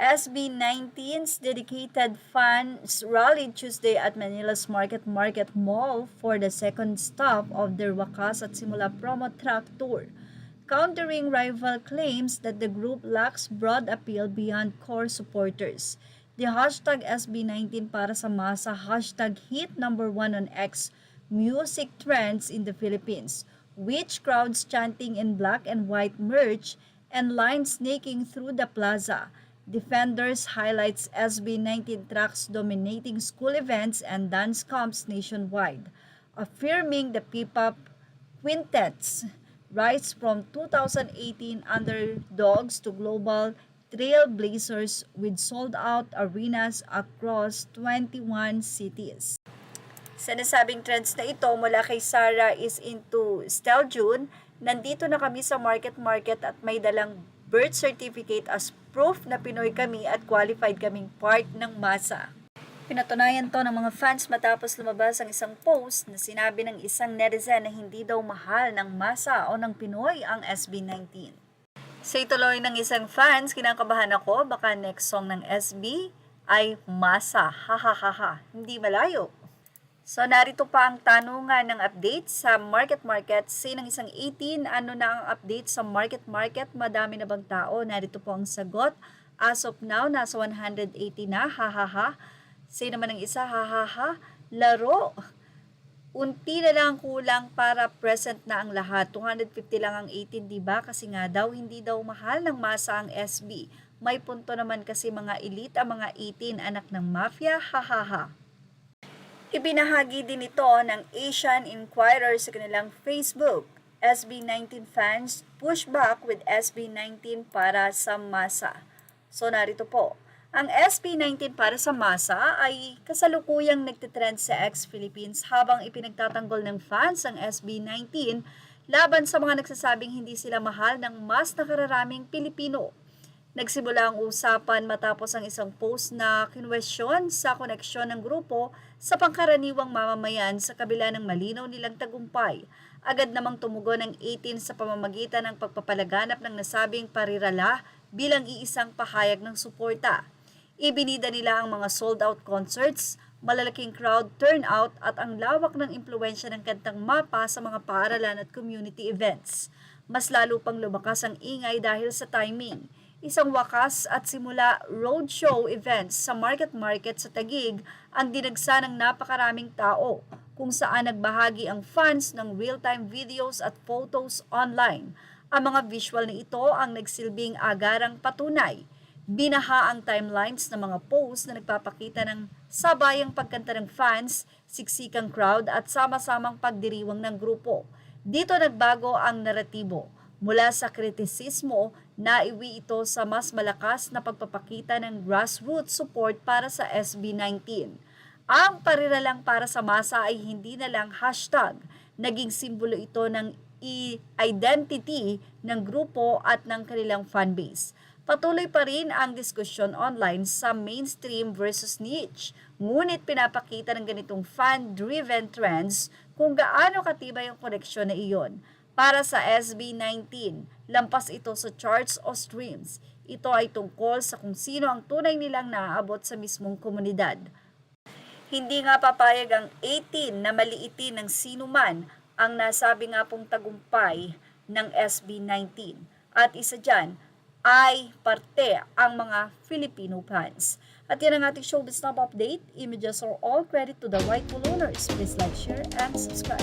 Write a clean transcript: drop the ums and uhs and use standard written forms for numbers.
SB19's dedicated fans rallied Tuesday at Manila's Market Mall for the second stop of their Wakas at Simula promo truck tour, countering rival claims that the group lacks broad appeal beyond core supporters. The hashtag SB19 para sa masa hashtag hit number 1 on X music trends in the Philippines, which crowds chanting in black and white merch and lines snaking through the plaza. Defenders highlights SB19 trucks dominating school events and dance comps nationwide, affirming the P-pop quintet's rise from 2018 underdogs to global trailblazers with sold-out arenas across 21 cities. Sa nasabing trends na ito mula kay Sarah is into Stel June, nandito na kami sa Market at may dalang birth certificate as proof na Pinoy kami at qualified kaming part ng masa. Pinatunayan to ng mga fans matapos lumabas ang isang post na sinabi ng isang netizen na hindi daw mahal ng masa o ng Pinoy ang SB19. Sa ituloy ng isang fans, kinakabahan ako baka next song ng SB ay masa, hahaha, hindi malayo. So narito pa ang tanungan ng update sa Market. Say ng isang 18, ano na ang update sa Market? Madami na bang tao? Narito po ang sagot. As of now, nasa 180 na, hahaha. Say naman ng isa, hahaha, laro. Unti na lang kulang para present na ang lahat. 250 lang ang 18, diba? Kasi nga daw, hindi daw mahal ng masa ang SB. May punto naman kasi mga elite ang mga 18, anak ng mafia, hahaha. Ibinahagi din ito ng Asian Inquirer sa kanilang Facebook. SB19 fans push back with SB19 para sa masa. So narito po, ang SB19 para sa masa ay kasalukuyang nagtitrend sa ex-Philippines habang ipinagtatanggol ng fans ang SB19 laban sa mga nagsasabing hindi sila mahal ng mas nakararaming Pilipino. Nagsimula ang usapan matapos ang isang post na kinwestiyon sa koneksyon ng grupo sa pangkaraniwang mamamayan sa kabila ng malinaw nilang tagumpay. Agad namang tumugon ng 18 sa pamamagitan ng pagpapalaganap ng nasabing parirala bilang iisang pahayag ng suporta. Ibinida nila ang mga sold-out concerts, malalaking crowd turnout at ang lawak ng impluensya ng kantang Mapa sa mga paaralan at community events. Mas lalo pang lumakas ang ingay dahil sa timing. Isang wakas at simula roadshow events sa Market sa Taguig ang dinagsa ng napakaraming tao kung saan nagbahagi ang fans ng real-time videos at photos online. Ang mga visual na ito ang nagsilbing agarang patunay. Binaha ang timelines ng mga posts na nagpapakita ng sabayang pagkanta ng fans, siksikang crowd at sama-samang pagdiriwang ng grupo. Dito nagbago ang naratibo. Mula sa kritisismo, naiwi ito sa mas malakas na pagpapakita ng grassroots support para sa SB19. Ang pariralang para sa masa ay hindi na lang hashtag, naging simbolo ito ng identity ng grupo at ng kanilang fanbase. Patuloy pa rin ang diskusyon online sa mainstream versus niche, ngunit pinapakita ng ganitong fan-driven trends kung gaano katibay ang koneksyon na iyon. Para sa SB19, lampas ito sa charts o streams. Ito ay tungkol sa kung sino ang tunay nilang naaabot sa mismong komunidad. Hindi nga papayag ang 18 na maliitin ng sino man ang nasabi nga pong tagumpay ng SB19. At isa dyan ay parte ang mga Filipino fans. At yan ang ating showbiz top update. Images are all credit to the rightful owners. Please like, share, and subscribe.